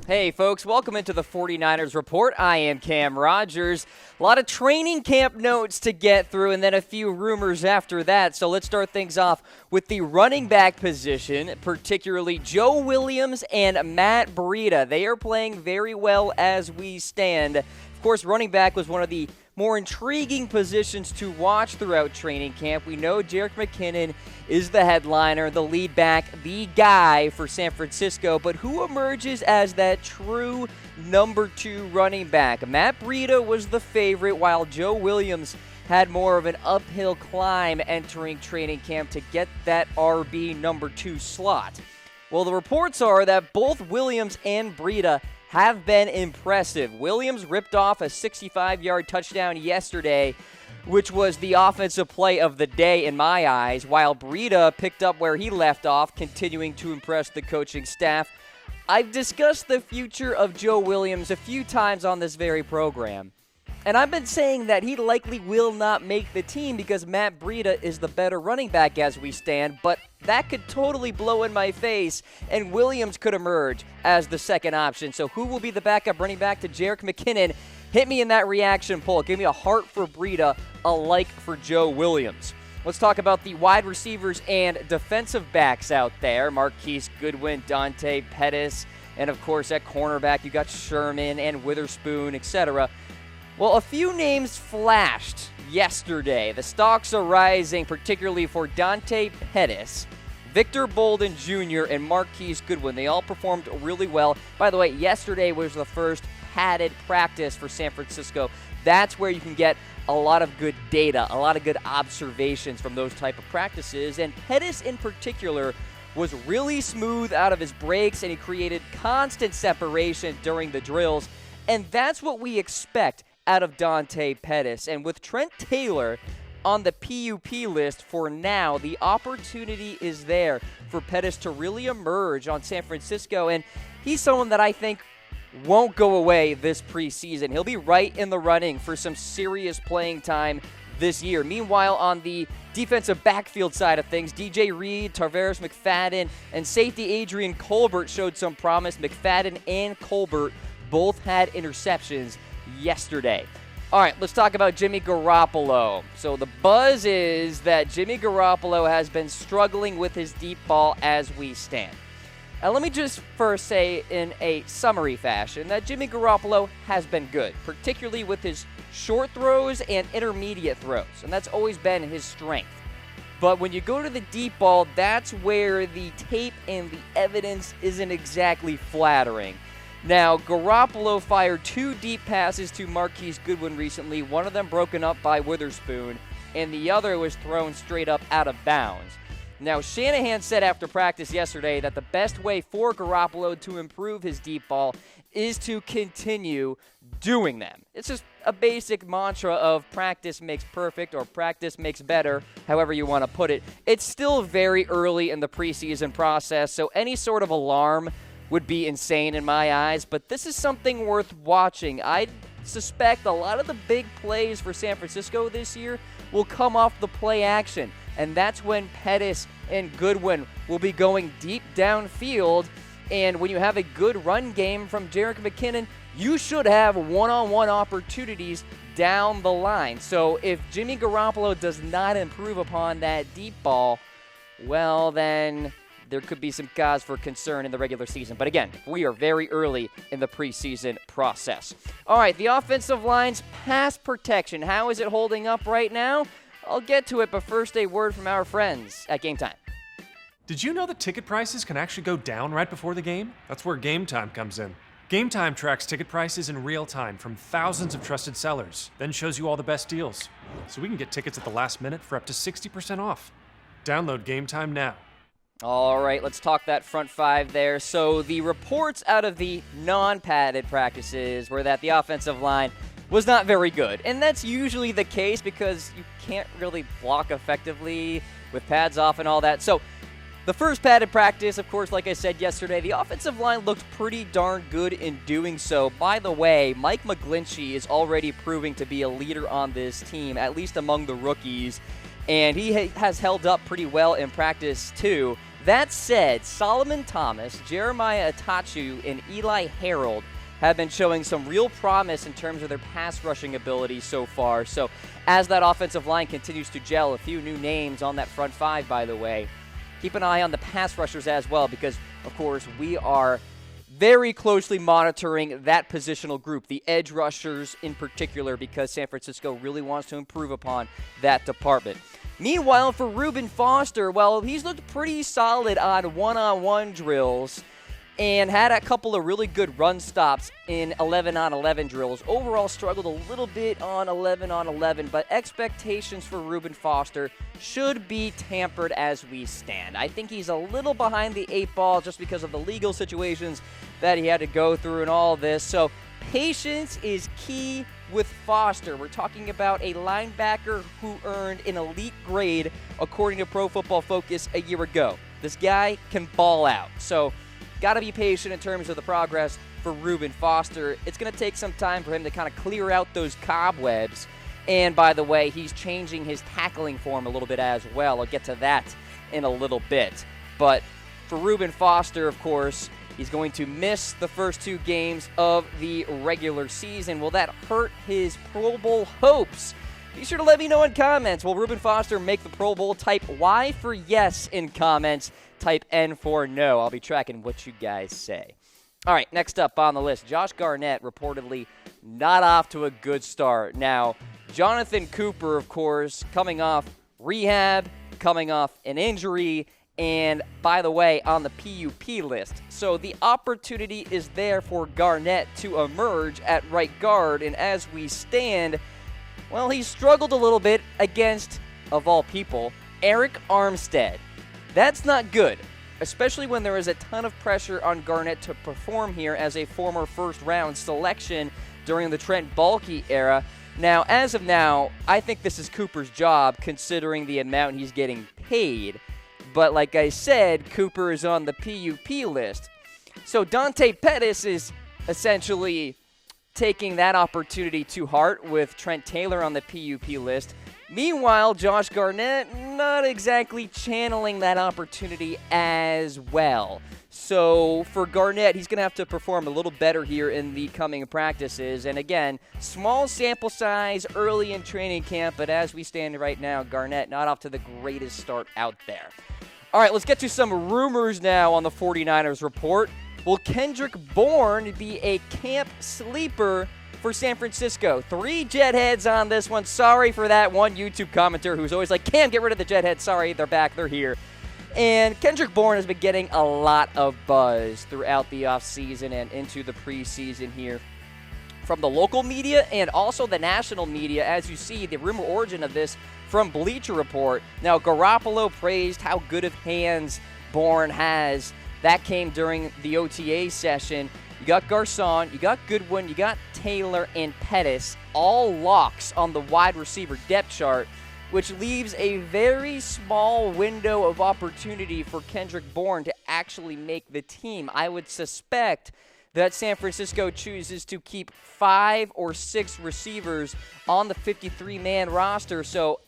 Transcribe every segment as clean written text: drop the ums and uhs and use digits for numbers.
Hey, folks, welcome into the 49ers Report. I am Cam Rogers. A lot of training camp notes to get through and then a few rumors after that. So let's start things off with the running back position, particularly Joe Williams and Matt Breida. They are playing very well as we stand. Of course, running back was one of the more intriguing positions to watch throughout training camp. We know Jerick McKinnon is the headliner, the lead back, the guy for San Francisco, but who emerges as that true number 2 running back? Matt Breida was the favorite, while Joe Williams had more of an uphill climb entering training camp to get that RB number 2 slot. Well, the reports are that both Williams and Breida have been impressive. Williams ripped off a 65-yard touchdown yesterday, which was the offensive play of the day in my eyes, while Breida picked up where he left off, continuing to impress the coaching staff. I've discussed the future of Joe Williams a few times on this very program, and I've been saying that he likely will not make the team because Matt Breida is the better running back as we stand, but that could totally blow in my face, and Williams could emerge as the second option. So who will be the backup running back to Jerick McKinnon? Hit me in that reaction poll. Give me a heart for Breida, a like for Joe Williams. Let's talk about the wide receivers and defensive backs out there. Marquise Goodwin, Dante Pettis, and of course at cornerback you got Sherman and Witherspoon, etc. Well, a few names flashed yesterday. The stocks are rising, particularly for Dante Pettis, Victor Bolden Jr., and Marquise Goodwin. They all performed really well. By the way, yesterday was the first padded practice for San Francisco. That's where you can get a lot of good data, a lot of good observations from those type of practices. And Pettis in particular was really smooth out of his breaks, and he created constant separation during the drills. And that's what we expect out of Dante Pettis. And with Trent Taylor on the PUP list for now, the opportunity is there for Pettis to really emerge on San Francisco. And he's someone that I think won't go away this preseason. He'll be right in the running for some serious playing time this year. Meanwhile, on the defensive backfield side of things, DJ Reed, Tarvarus McFadden, and safety Adrian Colbert showed some promise. McFadden and Colbert both had interceptions yesterday. All right, let's talk about Jimmy Garoppolo. So the buzz is that Jimmy Garoppolo has been struggling with his deep ball as we stand. Now, let me just first say in a summary fashion that Jimmy Garoppolo has been good, particularly with his short throws and intermediate throws, and that's always been his strength. But when you go to the deep ball, that's where the tape and the evidence isn't exactly flattering. Now, Garoppolo fired 2 deep passes to Marquise Goodwin recently, one of them broken up by Witherspoon, and the other was thrown straight up out of bounds. Now, Shanahan said after practice yesterday that the best way for Garoppolo to improve his deep ball is to continue doing them. It's just a basic mantra of practice makes perfect or practice makes better, however you want to put it. It's still very early in the preseason process, so any sort of alarm would be insane in my eyes, but this is something worth watching. I suspect a lot of the big plays for San Francisco this year will come off the play action, and that's when Pettis and Goodwin will be going deep downfield. And when you have a good run game from Jerick McKinnon, you should have one-on-one opportunities down the line. So if Jimmy Garoppolo does not improve upon that deep ball, well, then there could be some cause for concern in the regular season. But again, we are very early in the preseason process. All right, the offensive line's pass protection. How is it holding up right now? I'll get to it, but first a word from our friends at Game Time. Did you know that ticket prices can actually go down right before the game? That's where Game Time comes in. Game Time tracks ticket prices in real time from thousands of trusted sellers, then shows you all the best deals. So we can get tickets at the last minute for up to 60% off. Download Game Time now. All right, let's talk that front five there. So the reports out of the non-padded practices were that the offensive line was not very good. And that's usually the case because you can't really block effectively with pads off and all that. So the first padded practice, of course, like I said yesterday, the offensive line looked pretty darn good in doing so. By the way, Mike McGlinchey is already proving to be a leader on this team, at least among the rookies. And he has held up pretty well in practice, too. That said, Solomon Thomas, Jeremiah Atachu, and Eli Harold have been showing some real promise in terms of their pass rushing ability so far. So as that offensive line continues to gel, a few new names on that front five, by the way, keep an eye on the pass rushers as well because, of course, we are very closely monitoring that positional group, the edge rushers in particular, because San Francisco really wants to improve upon that department. Meanwhile, for Reuben Foster, well, he's looked pretty solid on one-on-one drills and had a couple of really good run stops in 11-on-11 drills. Overall, struggled a little bit on 11-on-11, but expectations for Reuben Foster should be tempered as we stand. I think he's a little behind the 8 ball just because of the legal situations that he had to go through and all this. So patience is key with Foster. We're talking about a linebacker who earned an elite grade according to Pro Football Focus a year ago. This guy can ball out. So got to be patient in terms of the progress for Reuben Foster. It's going to take some time for him to kind of clear out those cobwebs. And by the way, he's changing his tackling form a little bit as well. I'll get to that in a little bit. But for Reuben Foster, of course, he's going to miss the first 2 games of the regular season. Will that hurt his Pro Bowl hopes? Be sure to let me know in comments. Will Reuben Foster make the Pro Bowl? Type Y for yes in comments. Type N for no. I'll be tracking what you guys say. All right, next up on the list, Josh Garnett reportedly not off to a good start. Now, Jonathan Cooper, of course, coming off rehab, coming off an injury, and by the way, on the PUP list. So the opportunity is there for Garnett to emerge at right guard, and as we stand, well, he struggled a little bit against, of all people, Eric Armstead. That's not good, especially when there is a ton of pressure on Garnett to perform here as a former first-round selection during the Trent Baalke era. Now, as of now, I think this is Cooper's job considering the amount he's getting paid. But like I said, Cooper is on the PUP list. So Dante Pettis is essentially taking that opportunity to heart with Trent Taylor on the PUP list. Meanwhile, Josh Garnett not exactly channeling that opportunity as well. So for Garnett, he's going to have to perform a little better here in the coming practices. And again, small sample size early in training camp, but as we stand right now, Garnett not off to the greatest start out there. All right, let's get to some rumors now on the 49ers report. Will Kendrick Bourne be a camp sleeper for San Francisco? 3 Jetheads on this one. Sorry for that one YouTube commenter who's always like, Cam, get rid of the Jetheads. Sorry, they're back. They're here. And Kendrick Bourne has been getting a lot of buzz throughout the offseason and into the preseason here from the local media and also the national media. As you see, the rumor origin of this from Bleacher Report. Now, Garoppolo praised how good of hands Bourne has. That came during the OTA session. You got Garcon, you got Goodwin, you got Taylor and Pettis, all locks on the wide receiver depth chart, which leaves a very small window of opportunity for Kendrick Bourne to actually make the team. I would suspect that San Francisco chooses to keep 5 or 6 receivers on the 53-man roster. So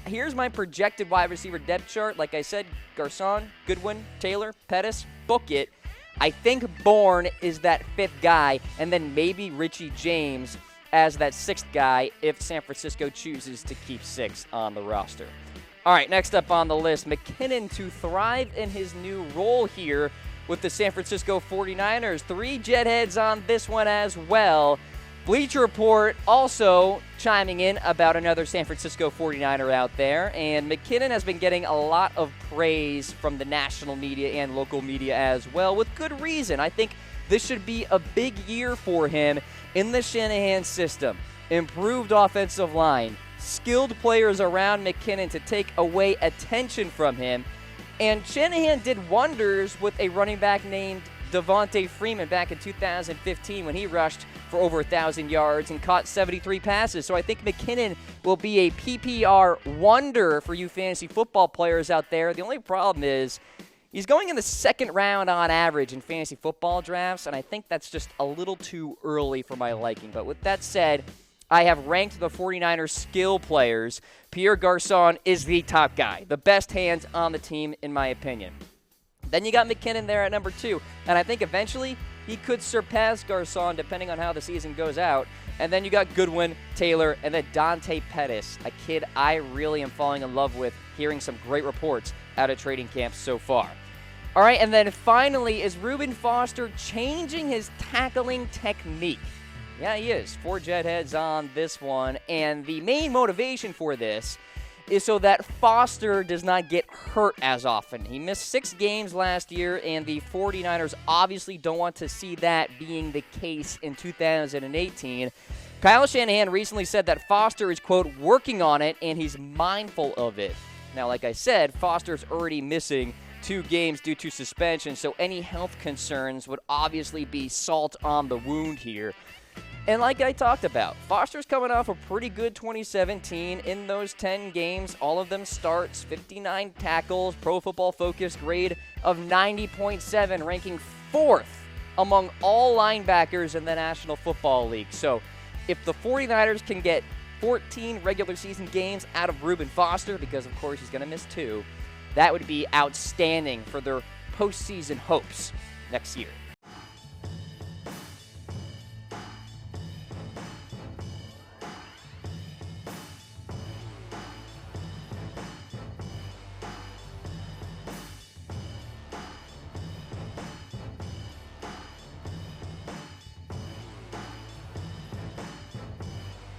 here's my projected wide receiver depth chart. Like I said, Garcon, Goodwin, Taylor, Pettis, book it. I think Bourne is that 5th guy, and then maybe Richie James as that 6th guy if San Francisco chooses to keep 6 on the roster. All right, next up on the list, McKinnon to thrive in his new role here with the San Francisco 49ers. 3 Jetheads on this one as well. Bleacher Report also chiming in about another San Francisco 49er out there, and McKinnon has been getting a lot of praise from the national media and local media as well, with good reason. I think this should be a big year for him in the Shanahan system. Improved offensive line, skilled players around McKinnon to take away attention from him, and Shanahan did wonders with a running back named Devontae Freeman back in 2015 when he rushed for over 1,000 yards and caught 73 passes. So I think McKinnon will be a PPR wonder for you fantasy football players out there. The only problem is he's going in the 2nd round on average in fantasy football drafts, and I think that's just a little too early for my liking. But with that said, I have ranked the 49ers skill players. Pierre Garcon is the top guy, the best hands on the team in my opinion. Then you got McKinnon there at number 2, and I think eventually he could surpass Garcon depending on how the season goes out. And then you got Goodwin, Taylor, and then Dante Pettis, a kid I really am falling in love with, hearing some great reports out of training camp so far. All right, and then finally, is Reuben Foster changing his tackling technique? Yeah, he is. 4 jet heads on this one, and the main motivation for this is so that Foster does not get hurt as often. He missed 6 games last year, and the 49ers obviously don't want to see that being the case in 2018. Kyle Shanahan recently said that Foster is, quote, working on it, and he's mindful of it. Now, like I said, Foster's already missing 2 games due to suspension, so any health concerns would obviously be salt on the wound here. And like I talked about, Foster's coming off a pretty good 2017 in those 10 games. All of them starts, 59 tackles, Pro Football Focus grade of 90.7, ranking 4th among all linebackers in the National Football League. So if the 49ers can get 14 regular season games out of Reuben Foster, because of course he's going to miss 2, that would be outstanding for their postseason hopes next year.